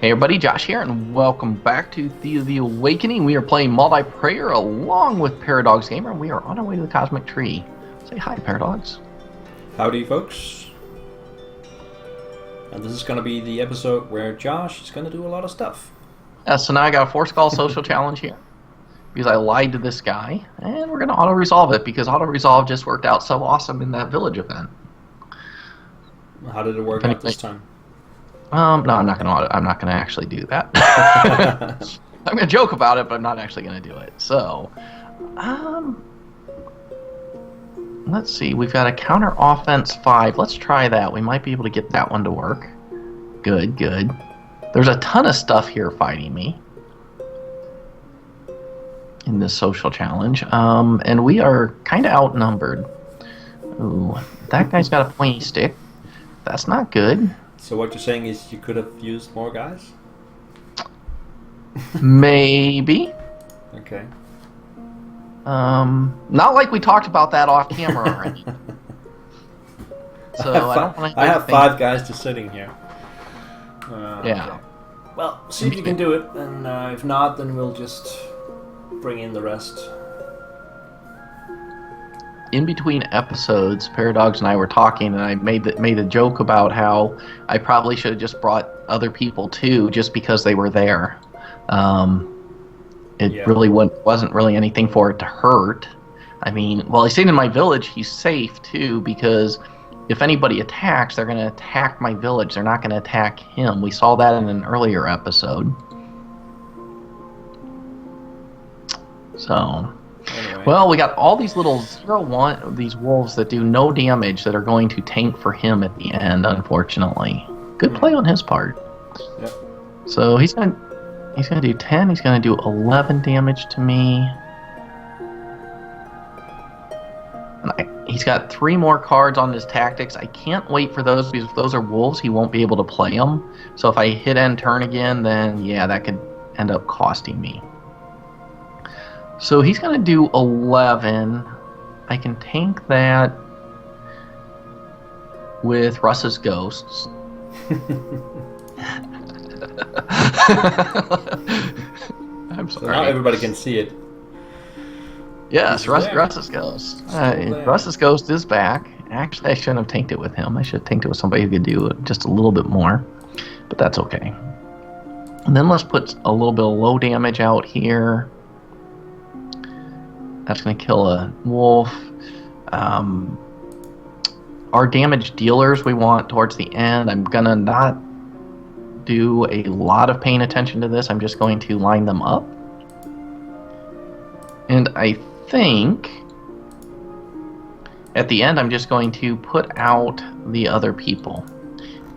Hey everybody, Josh here, and welcome back to Thea the Awakening. We are playing MultiPrayer along with Paradox Gamer, and we are on our way to the Cosmic Tree. Say hi, Paradox. Howdy, folks. And this is going to be the episode where Josh is going to do a lot of stuff. So now I got a 4-skull social challenge here, because I lied to this guy, and we're going to auto-resolve it, because auto-resolve just worked out so awesome in that village event. How did it work out this time? No, I'm not gonna actually do that. I'm gonna joke about it, but I'm not actually gonna do it. So, let's see. We've got a counter offense 5. Let's try that. We might be able to get that one to work. Good, good. There's a ton of stuff here fighting me in this social challenge, and we are kind of outnumbered. Ooh, that guy's got a pointy stick. That's not good. So what you're saying is you could have used more guys? Maybe. Okay. Not like we talked about that off camera already. So I have 5 guys just sitting here. Yeah. Okay. Well, see if you can do it, and if not, then we'll just bring in the rest. In between episodes, Paradox and I were talking, and I made a joke about how I probably should have just brought other people too, just because they were there. Really wasn't really anything for it to hurt. I mean, well, I stayed in my village. He's safe too, because if anybody attacks, they're going to attack my village. They're not going to attack him. We saw that in an earlier episode. So. Anyway. Well, we got all these little 0-1, these wolves that do no damage that are going to tank for him at the end, unfortunately. Good play on his part. Yep. So he's gonna do 10, he's gonna do 11 damage to me. And he's got 3 more cards on his tactics. I can't wait for those, because if those are wolves, he won't be able to play them. So if I hit end turn again, then yeah, that could end up costing me. So he's going to do 11. I can tank that with Russ's Ghosts. I'm sorry. So now everybody can see it. Yes, Russ's Ghost. Russ's Ghost is back. Actually, I shouldn't have tanked it with him. I should have tanked it with somebody who could do just a little bit more. But that's okay. And then let's put a little bit of low damage out here. That's going to kill a wolf. Our damage dealers we want towards the end. I'm going to not do a lot of paying attention to this. I'm just going to line them up. And I think at the end I'm just going to put out the other people.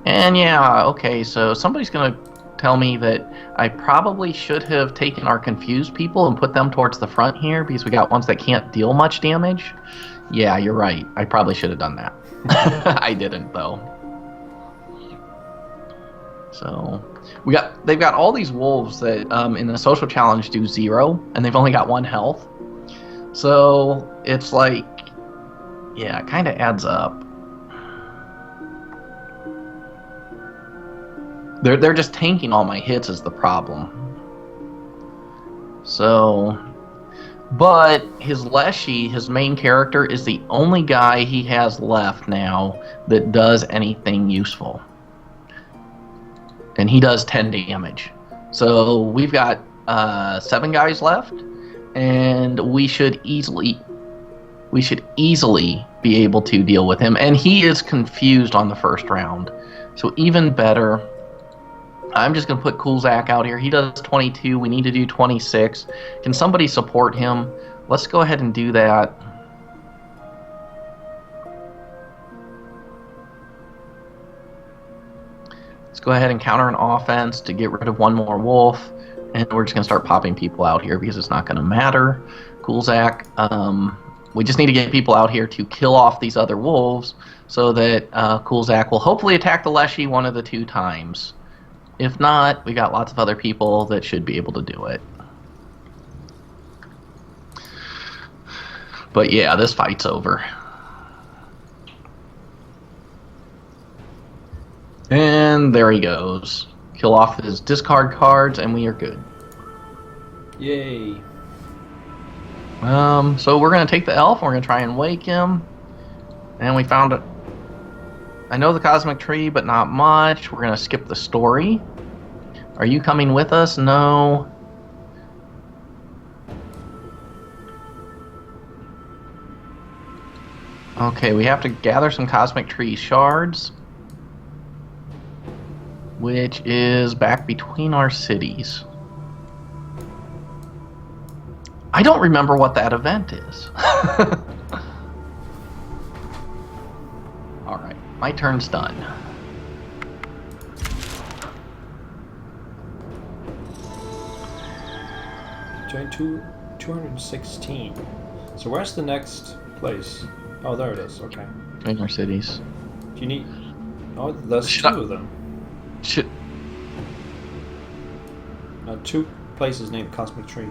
And yeah, okay, so somebody's going to tell me that I probably should have taken our confused people and put them towards the front here, because we got ones that can't deal much damage. Yeah, you're right. I probably should have done that. I didn't, though. So they've got all these wolves that in the social challenge do 0, and they've only got 1 health. So it's like, yeah, it kind of adds up. They're just tanking all my hits is the problem. So, but his Leshy, his main character, is the only guy he has left now that does anything useful. And he does 10 damage. So we've got 7 guys left, and we should easily be able to deal with him. And he is confused on the first round. So even better. I'm just going to put Coolzak out here. He does 22. We need to do 26. Can somebody support him? Let's go ahead and do that. Let's go ahead and counter an offense to get rid of 1 more wolf. And we're just going to start popping people out here because it's not going to matter. Coolzak. We just need to get people out here to kill off these other wolves so that Coolzak will hopefully attack the Leshy 1 of the 2 times. If not, we got lots of other people that should be able to do it. But yeah, this fight's over. And there he goes. kill off his discard cards, and we are good. Yay. So we're going to take the elf, and we're going to try and wake him. And we found it. I know the cosmic tree, but not much. We're going to skip the story. Are you coming with us? No. Okay, we have to gather some cosmic tree shards, which is back between our cities. I don't remember what that event is. Alright, my turn's done. Join 216. So where's the next place? Oh, there it is. Okay. Between our cities. Do you need... Oh, there's two of them. Should... 2 places named Cosmic Tree.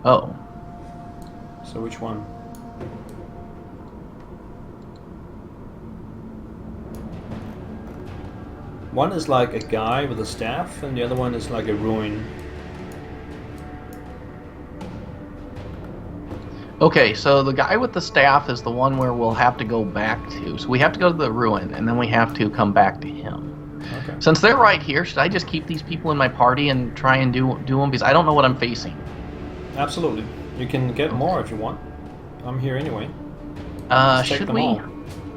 Oh. So which one? One is like a guy with a staff, and the other one is like a ruin. Okay, so the guy with the staff is the one where we'll have to go back to. So we have to go to the ruin, and then we have to come back to him. Okay. Since they're right here, should I just keep these people in my party and try and do them? Because I don't know what I'm facing. Absolutely. You can get more if you want. I'm here anyway. Should we? All.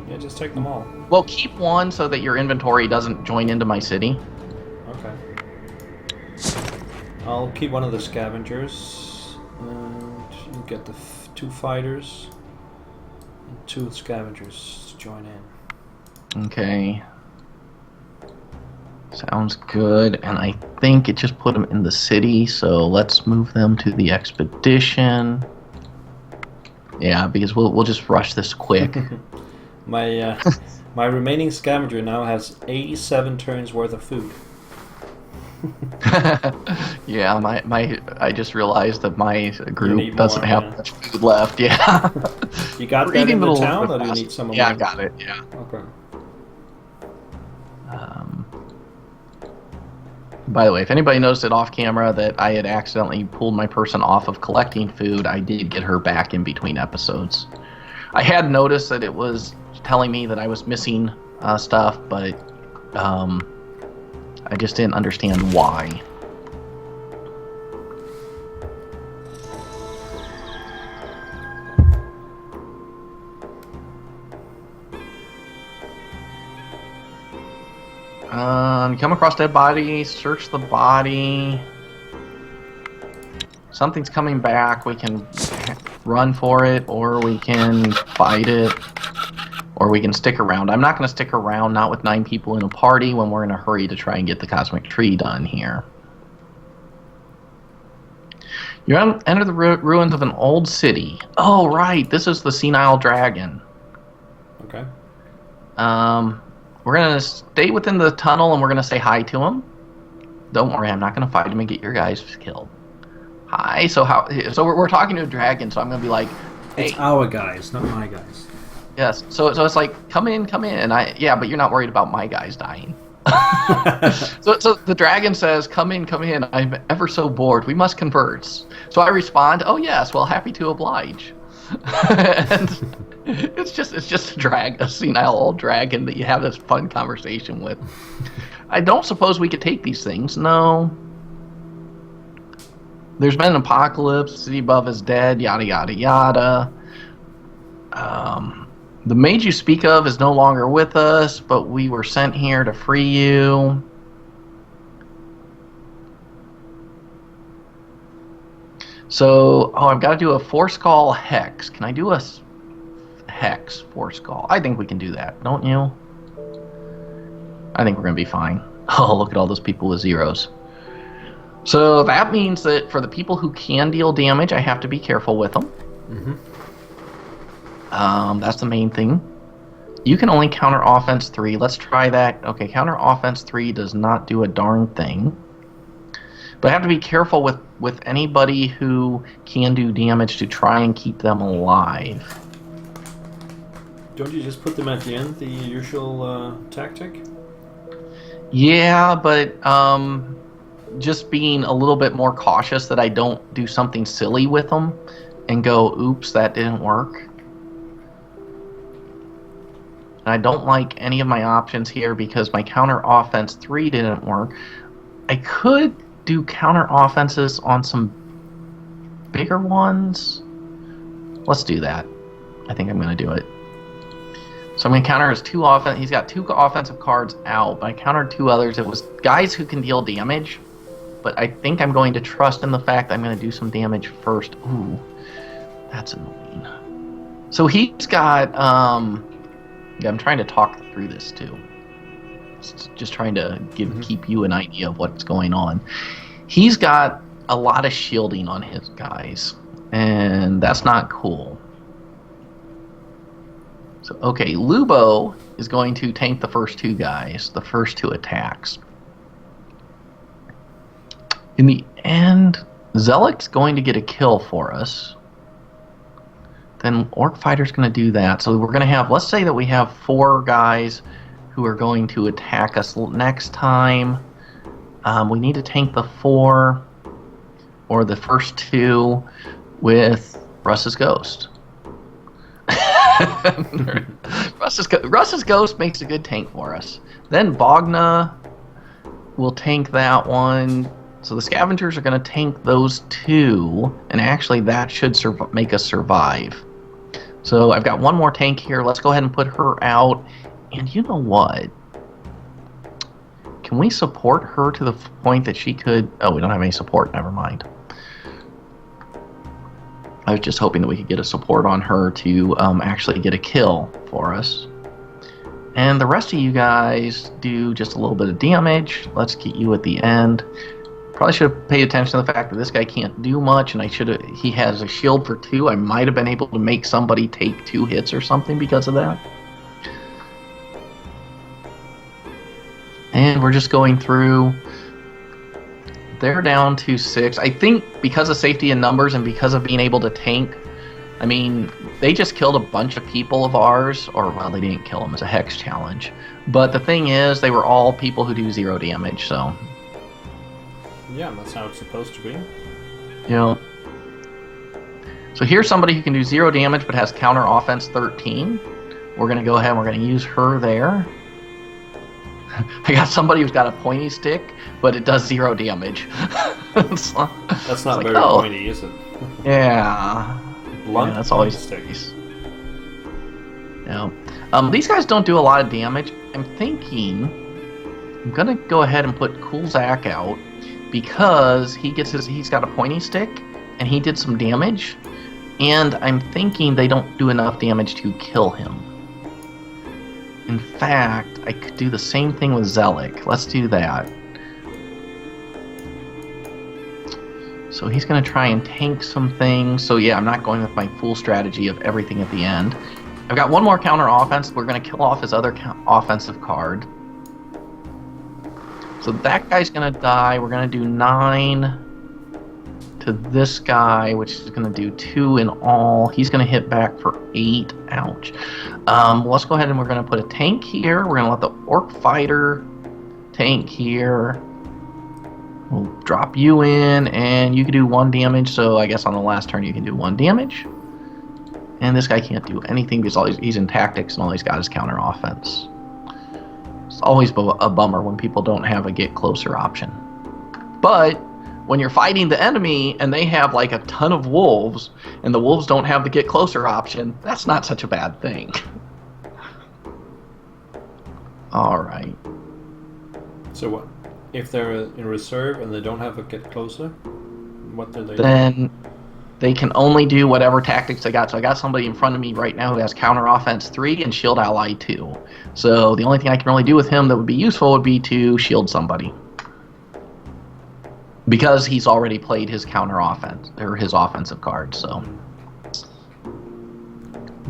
Yeah, just take them all. Well, keep one so that your inventory doesn't join into my city. Okay. I'll keep one of the scavengers, and you get the 2 fighters and 2 scavengers to join in. Okay. Sounds good, and I think it just put them in the city, so let's move them to the expedition. Yeah, because we'll just rush this quick. My my remaining scavenger now has 87 turns worth of food. Yeah, I just realized that my group doesn't have much food left. Yeah. You got that in the town, or do you need some more? Yeah, I got it. Yeah. Okay. By the way, if anybody noticed it off camera that I had accidentally pulled my person off of collecting food, I did get her back in between episodes. I had noticed that it was telling me that I was missing stuff, but I just didn't understand why. Come across dead body, search the body. Something's coming back. We can run for it, or we can fight it, or we can stick around. I'm not going to stick around, not with 9 people in a party when we're in a hurry to try and get the cosmic tree done here. You enter the ruins of an old city. Oh, right. This is the senile dragon. Okay. We're going to stay within the tunnel, and we're going to say hi to him. Don't worry, I'm not going to fight him and get your guys killed. Hi, so we're talking to a dragon, so I'm going to be like, hey. It's our guys, not my guys. Yes, so it's like, come in. Yeah, but you're not worried about my guys dying. so the dragon says, come in, I'm ever so bored, we must converse. So I respond, oh yes, well, happy to oblige. And it's just a senile old dragon that you have this fun conversation with. I don't suppose we could take these things, no. There's been an apocalypse, the city above is dead, yada yada yada. The mage you speak of is no longer with us, but we were sent here to free you. So, I've got to do a force call hex. Can I do a hex force call? I think we can do that, don't you? I think we're going to be fine. Oh, look at all those people with zeros. So that means that for the people who can deal damage, I have to be careful with them. Mm-hmm. That's the main thing. You can only counter offense 3. Let's try that. Okay, counter offense 3 does not do a darn thing. But I have to be careful with anybody who can do damage to try and keep them alive. Don't you just put them at the end, the usual tactic? Yeah, but just being a little bit more cautious that I don't do something silly with them and go, oops, that didn't work. And I don't like any of my options here because my counter offense 3 didn't work. I could do counter offenses on some bigger ones. Let's do that. I think I'm going to do it. So I'm going to counter his 2 offense. He's got 2 offensive cards out, but I countered 2 others. It was guys who can deal damage, but I think I'm going to trust in the fact that I'm going to do some damage first. Ooh, that's annoying. So he's got, yeah, I'm trying to talk through this too. Just trying to keep you an idea of what's going on. He's got a lot of shielding on his guys, and that's not cool. So, okay, Lubo is going to tank the first 2 guys, the first 2 attacks. In the end, Zealot's going to get a kill for us. Then Orc Fighter's going to do that. So we're going to have, let's say that we have 4 guys who are going to attack us next time. We need to tank the 4 or the first 2 with Russ's Ghost. Russ's Ghost makes a good tank for us. Then Bogna will tank that one. So the Scavengers are going to tank those 2, and actually that should make us survive. So I've got one more tank here. Let's go ahead and put her out. And you know what? Can we support her to the point that she could... Oh, we don't have any support. Never mind. I was just hoping that we could get a support on her to actually get a kill for us. And the rest of you guys do just a little bit of damage. Let's get you at the end. Probably should have paid attention to the fact that this guy can't do much, and he has a shield for 2. I might have been able to make somebody take 2 hits or something because of that. And we're just going through. They're down to 6. I think because of safety in numbers and because of being able to tank, I mean, they just killed a bunch of people of ours, or, well, they didn't kill them. It's a hex challenge. But the thing is, they were all people who do 0 damage, so... Yeah, that's how it's supposed to be. You know. So here's somebody who can do 0 damage but has counter offense 13. We're going to go ahead and we're going to use her there. I got somebody who's got a pointy stick, but it does 0 damage. That's not very pointy, is it? Yeah. Blunt, yeah, that's always sticks. Yeah. These guys don't do a lot of damage. I'm thinking I'm going to go ahead and put Coolzak out because he's got a pointy stick and he did some damage, and I'm thinking they don't do enough damage to kill him. In fact, I could do the same thing with Zealot. Let's do that. So he's going to try and tank some things. So yeah, I'm not going with my full strategy of everything at the end. I've got one more counter offense. We're going to kill off his other offensive card. So that guy's going to die. We're going to do 9 to this guy, which is going to do 2 in all. He's going to hit back for 8. Ouch. Let's go ahead and we're going to put a tank here. We're going to let the Orc Fighter tank here. We'll drop you in, and you can do 1 damage. So I guess on the last turn you can do 1 damage. And this guy can't do anything because he's in tactics and all he's got is counter offense. It's always a bummer when people don't have a get closer option. But when you're fighting the enemy and they have like a ton of wolves and the wolves don't have the get closer option, that's not such a bad thing. Alright. So what? If they're in reserve and they don't have a get closer, what do they do? Then they can only do whatever tactics they got. So I got somebody in front of me right now who has counter offense 3 and shield ally 2. So the only thing I can really do with him that would be useful would be to shield somebody. Because he's already played his counter offense, or his offensive card, so.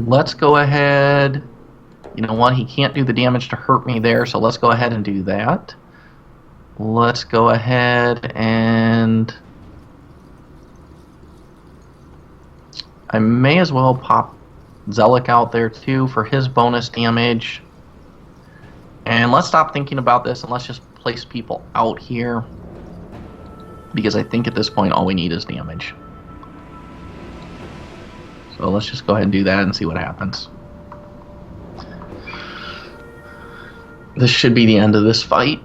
Let's go ahead. You know what? He can't do the damage to hurt me there, so let's go ahead and do that. Let's go ahead and... I may as well pop Zealot out there too for his bonus damage. And let's stop thinking about this and let's just place people out here. Because I think at this point all we need is damage. So let's just go ahead and do that and see what happens. This should be the end of this fight.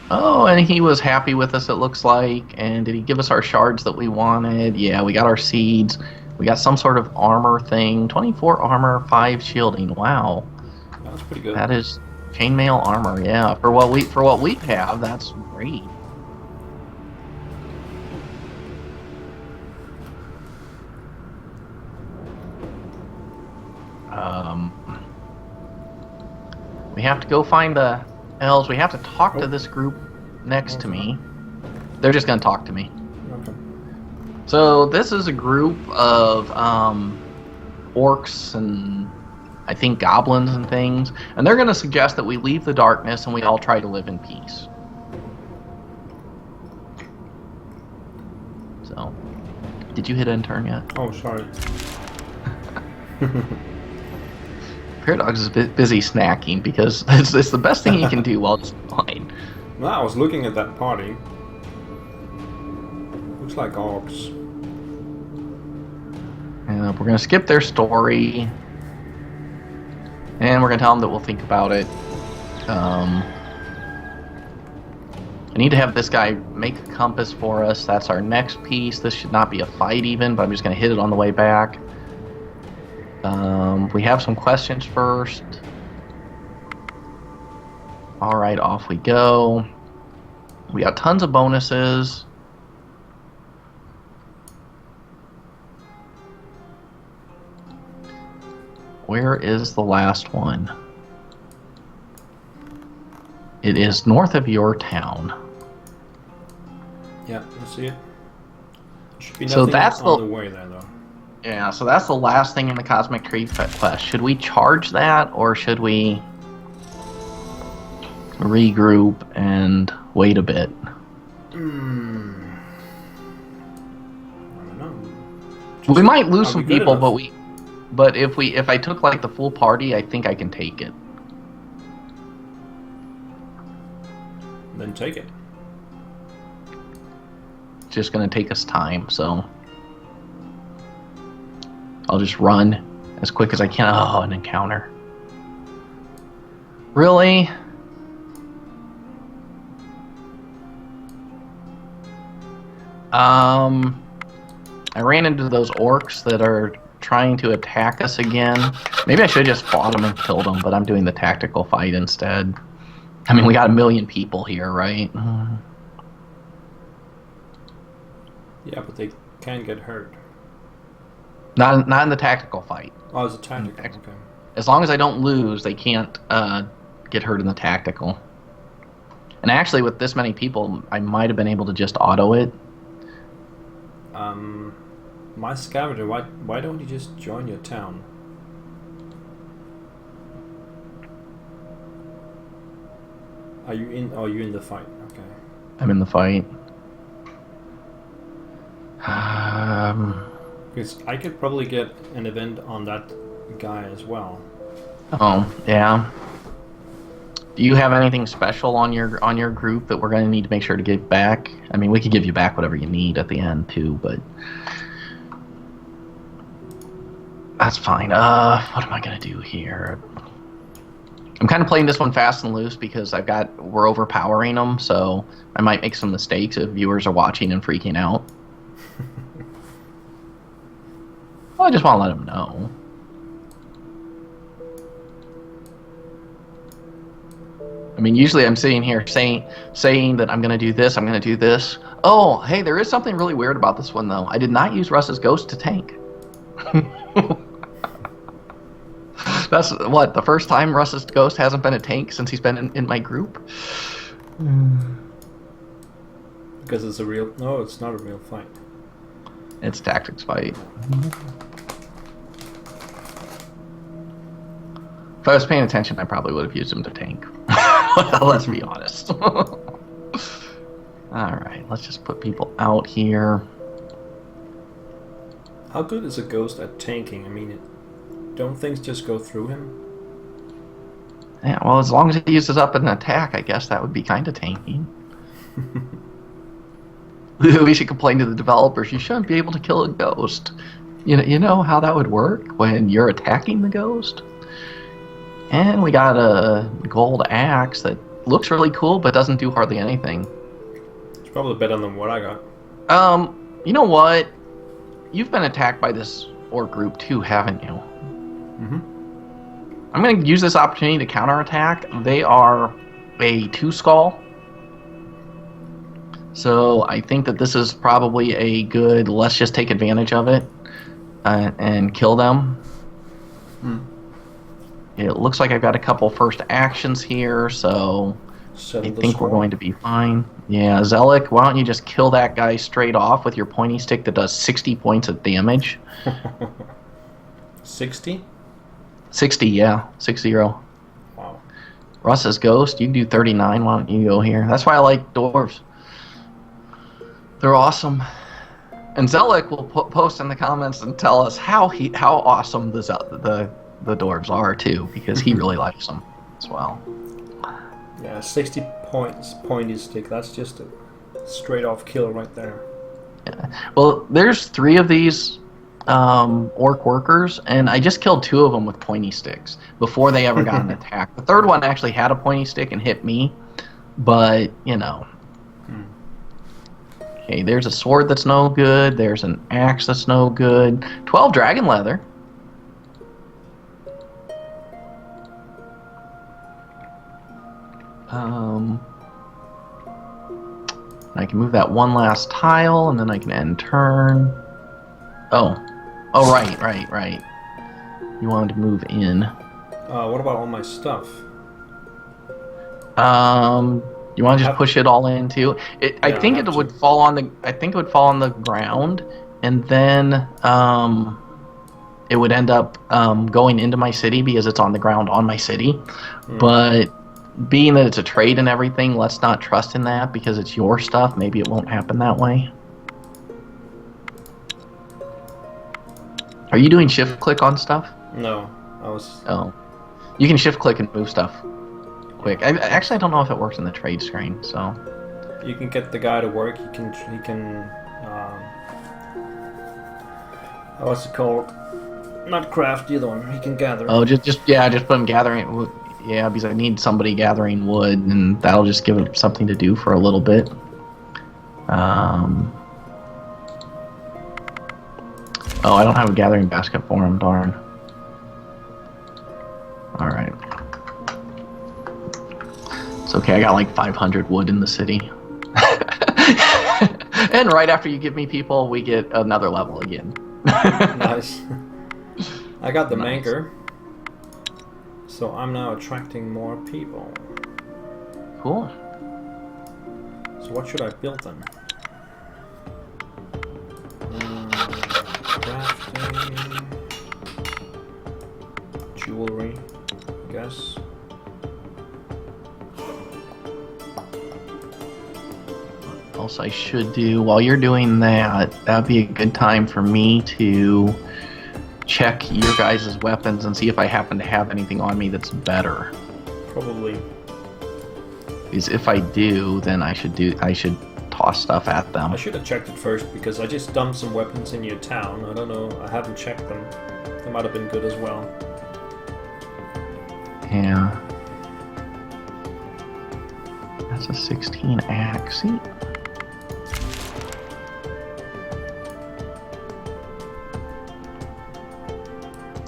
Oh, and he was happy with us, it looks like. And did he give us our shards that we wanted? Yeah, we got our seeds. We got some sort of armor thing. 24 armor, 5 shielding. Wow. That's pretty good. That is chainmail armor, yeah. For what we have, that's great. We have to go find the elves. We have to talk to this group next to me. They're just going to talk to me. Okay. So this is a group of orcs and I think goblins and things. And they're going to suggest that we leave the darkness and we all try to live in peace. So, did you hit intern yet? Oh, sorry. Paradox is busy snacking because it's the best thing he can do while it's fine. Well, I was looking at that party. Looks like orcs. And we're going to skip their story. And we're going to tell them that we'll think about it. I need to have this guy make a compass for us. That's our next piece. This should not be a fight even, but I'm just going to hit it on the way back. We have some questions first. Alright, off we go. We got tons of bonuses. Where is the last one? It is north of your town. Yeah, I see it. Should be So nothing that's on the way there, though. Yeah, so that's the last thing in the Cosmic Tree quest. Should we charge that, or should we regroup and wait a bit? I don't know. We might lose some people, enough. but if I took like the full party, I think I can take it. Then take it. It's just gonna take us time, so I'll just run as quick as I can. Oh, an encounter. Really? I ran into those orcs that are trying to attack us again. Maybe I should have just fought them and killed them, but I'm doing the tactical fight instead. I mean, we got 1 million people here, right? Yeah, but they can get hurt. Not in the tactical fight. Oh, it's a tactical. Okay. As long as I don't lose, they can't get hurt in the tactical. And actually, with this many people, I might have been able to just auto it. My scavenger, why don't you just join your town? Are you in? Oh, you're in the fight. Okay. I'm in the fight. Because I could probably get an event on that guy as well. Oh, yeah. Do you have anything special on your group that we're going to need to make sure to give back? I mean, we could give you back whatever you need at the end too, but that's fine. What am I going to do here? I'm kind of playing this one fast and loose because we're overpowering them, so I might make some mistakes if viewers are watching and freaking out. Well, I just want to let them know. I mean, usually I'm sitting here saying that I'm going to do this, I'm going to do this. Oh, hey, there is something really weird about this one, though. I did not use Russ's Ghost to tank. That's, what, the first time Russ's Ghost hasn't been a tank since he's been in my group? Because it's a real... No, it's not a real fight. It's a tactics fight. If I was paying attention, I probably would have used him to tank. Let's be honest. Alright, let's just put people out here. How good is a ghost at tanking? I mean, don't things just go through him? Yeah, well, as long as he uses up an attack, I guess that would be kind of tanking. We should complain to the developers. You shouldn't be able to kill a ghost. You know how that would work when you're attacking the ghost? And we got a gold axe that looks really cool, but doesn't do hardly anything. It's probably better than what I got. You know what? You've been attacked by this orc group too, haven't you? Mm-hmm. I'm going to use this opportunity to counterattack. They are a 2-skull. So I think that this is probably a good, let's just take advantage of it and kill them. It looks like I've got a couple first actions here, so I think we're going to be fine. Yeah, Zealot, why don't you just kill that guy straight off with your pointy stick that does 60 points of damage. 60? 60, yeah. 60. Wow. Russ's Ghost, you can do 39. Why don't you go here? That's why I like dwarves. They're awesome. And Zelik will post in the comments and tell us how awesome the dwarves are too, because he really likes them as well. Yeah, 60 points, pointy stick. That's just a straight off kill right there. Yeah. Well, there's 3 of these orc workers, and I just killed 2 of them with pointy sticks before they ever got an attack. The third one actually had a pointy stick and hit me, but you know. Okay, there's a sword that's no good. There's an axe that's no good. 12 dragon leather. I can move that one last tile, and then I can end turn. Oh, right. You wanted to move in. What about all my stuff? You want to just push it all in too? I think it would fall on the. I think it would fall on the ground, and then it would end up going into my city because it's on the ground on my city. But being that it's a trade and everything, let's not trust in that because it's your stuff. Maybe it won't happen that way. Are you doing shift click on stuff? No, I was. Oh, you can shift click and move stuff quick. I don't know if it works in the trade screen. So you can get the guy to work. He can. What's it called? Not craft, the other one. He can gather. Oh, just put him gathering. Yeah, because I need somebody gathering wood, and that'll just give it something to do for a little bit. Oh, I don't have a gathering basket for him, darn. Alright. It's okay, I got like 500 wood in the city. And right after you give me people, we get another level again. Nice. I got the manker. So I'm now attracting more people. Cool. So what should I build then? Crafting, jewelry, I guess. What else I should do while you're doing that? That'd be a good time for me to check your guys' weapons and see if I happen to have anything on me that's better. Probably. Because if I do, then I should toss stuff at them. I should have checked it first because I just dumped some weapons in your town. I don't know. I haven't checked them. They might have been good as well. Yeah. That's a 16 axe. See?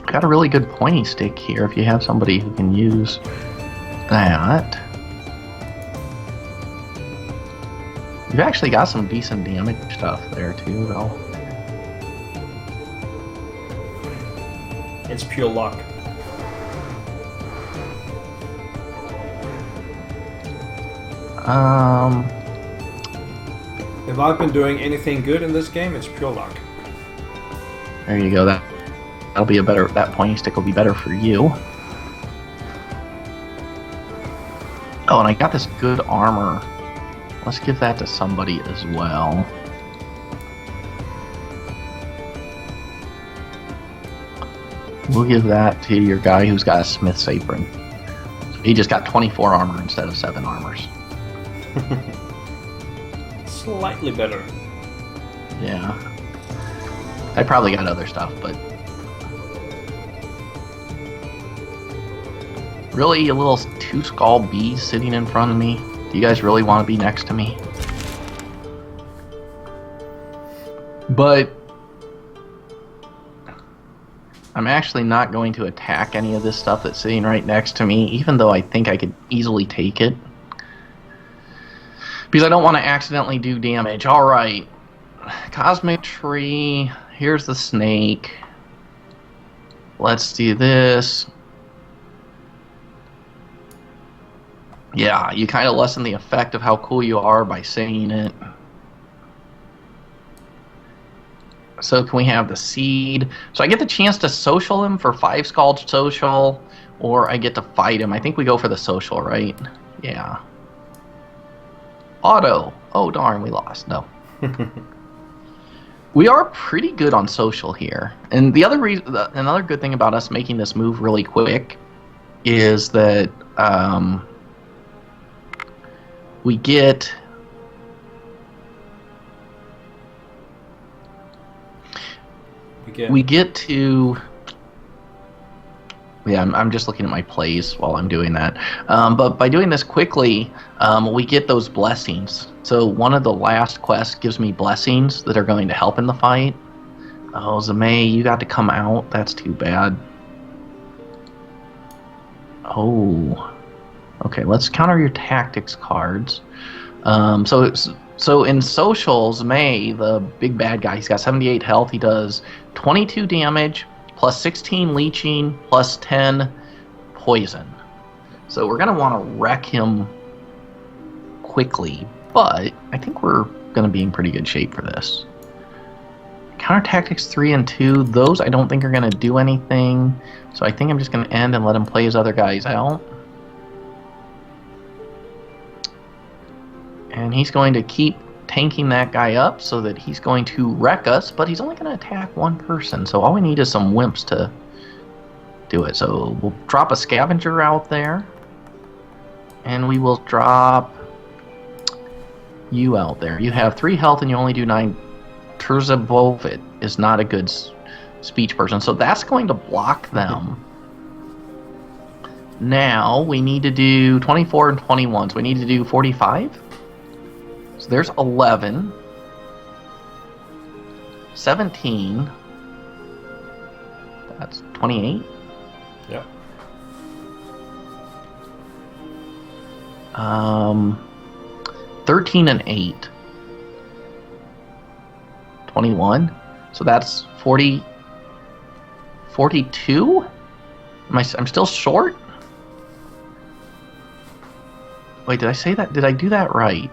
Got a really good pointy stick here if you have somebody who can use that. You've actually got some decent damage stuff there too, though. It's pure luck. If I've been doing anything good in this game, it's pure luck. There you go. That'll be that pointy stick will be better for you. Oh, and I got this good armor. Let's give that to somebody as well. We'll give that to your guy who's got a smith's apron. So he just got 24 armor instead of 7 armors. Slightly better. Yeah. I probably got other stuff, but... Really? A little 2 skull bees sitting in front of me? Do you guys really want to be next to me? But... I'm actually not going to attack any of this stuff that's sitting right next to me, even though I think I could easily take it. Because I don't want to accidentally do damage. Alright. Cosmic Tree. Here's the snake. Let's do this. Yeah, you kind of lessen the effect of how cool you are by saying it. So can we have the seed? So I get the chance to social him for 5 scald social, or I get to fight him. I think we go for the social, right? Yeah. Auto. Oh darn, we lost. No. We are pretty good on social here. And the other reason, another good thing about us making this move really quick is that we get to... Yeah, I'm just looking at my plays while I'm doing that. But by doing this quickly, we get those blessings. So one of the last quests gives me blessings that are going to help in the fight. Oh, Zamei, you got to come out. That's too bad. Oh. Okay, let's counter your tactics cards. So in socials, Zamei, the big bad guy, he's got 78 health. He does 22 damage, plus 16 leeching, plus 10 poison. So we're going to want to wreck him quickly, but I think we're going to be in pretty good shape for this. Counter tactics 3 and 2, those I don't think are going to do anything. So I think I'm just going to end and let him play his other guys out. And he's going to keep tanking that guy up so that he's going to wreck us, but he's only going to attack one person. So all we need is some wimps to do it. So we'll drop a scavenger out there. And we will drop you out there. You have 3 health and you only do 9. Terzabovit is not a good speech person. So that's going to block them. Now we need to do 24 and 21. So we need to do 45. So there's 11, 17, that's 28. Yep. 13 and 8, 21. So that's 40, 42? I'm still short? Wait, did I say that? Did I do that right?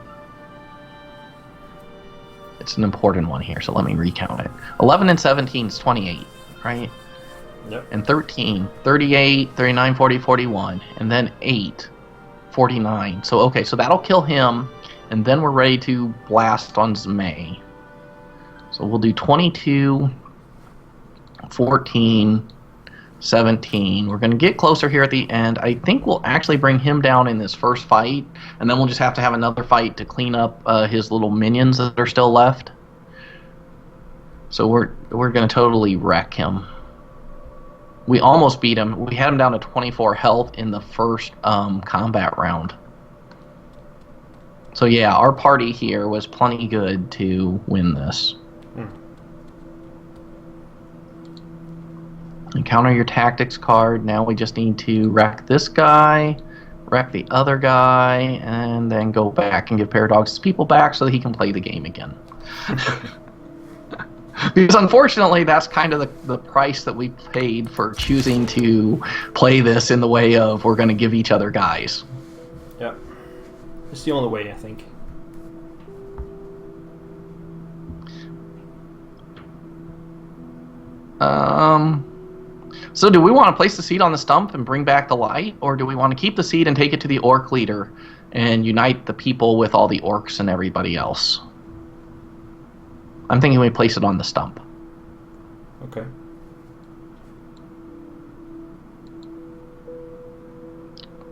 It's an important one here, so let me recount it. 11 and 17 is 28, right? Yep. And 13, 38, 39, 40, 41. And then 8, 49. So, okay, so that'll kill him. And then we're ready to blast on Zamei. So we'll do 22, 14, 17. We're going to get closer here at the end. I think we'll actually bring him down in this first fight, and then we'll just have to have another fight to clean up his little minions that are still left. So we're going to totally wreck him. We almost beat him. We had him down to 24 health in the first combat round. So yeah, our party here was plenty good to win this. Encounter your tactics card. Now we just need to wreck this guy, wreck the other guy, and then go back and give Paradox's people back so that he can play the game again. Because unfortunately, that's kind of the price that we paid for choosing to play this in the way of we're going to give each other guys. Yeah. It's the only way, I think. So do we want to place the seed on the stump and bring back the light, or do we want to keep the seed and take it to the orc leader and unite the people with all the orcs and everybody else? I'm thinking we place it on the stump. Okay.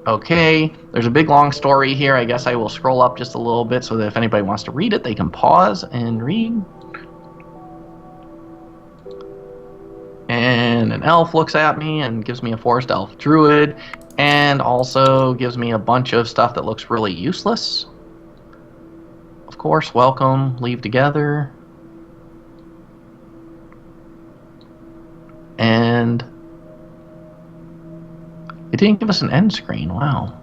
Okay, there's a big long story here. I guess I will scroll up just a little bit so that if anybody wants to read it, they can pause and read. And an elf looks at me and gives me a forest elf druid, and also gives me a bunch of stuff that looks really useless. Of course, welcome, leave together. And it didn't give us an end screen. Wow.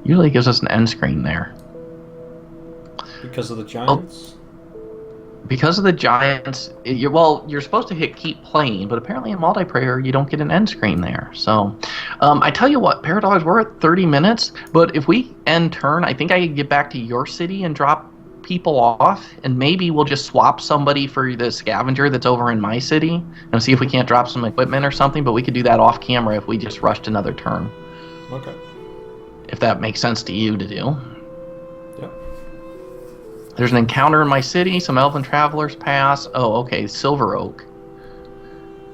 Usually it gives us an end screen there. Because of the giants? Because of the giants, you're supposed to hit keep playing, but apparently in MultiPrayer you don't get an end screen there. So, I tell you what, Paradox, we're at 30 minutes, but if we end turn, I think I could get back to your city and drop people off, and maybe we'll just swap somebody for the scavenger that's over in my city, and see if we can't drop some equipment or something, but we could do that off camera if we just rushed another turn. Okay. If that makes sense to you to do. Yep. There's an encounter in my city, some elven travelers pass. Oh, okay, Silver Oak.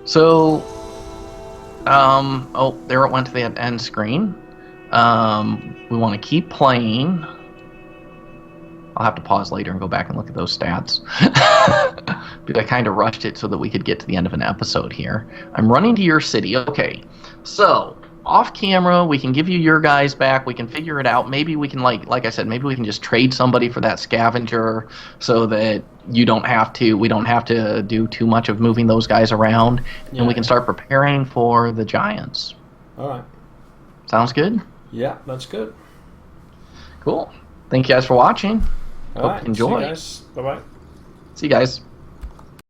So, oh, there it went to the end screen. We want to keep playing. I'll have to pause later and go back and look at those stats. But I kind of rushed it so that we could get to the end of an episode here. I'm running to your city. Okay, so off camera, we can give you your guys back. We can figure it out. Maybe we can, like I said, maybe we can just trade somebody for that scavenger so that we don't have to do too much of moving those guys around, and we can start preparing for the giants. All right. Sounds good? Yeah, that's good. Cool. Thank you guys for watching. All Hope right. you enjoy. See you guys. Bye-bye. See you guys.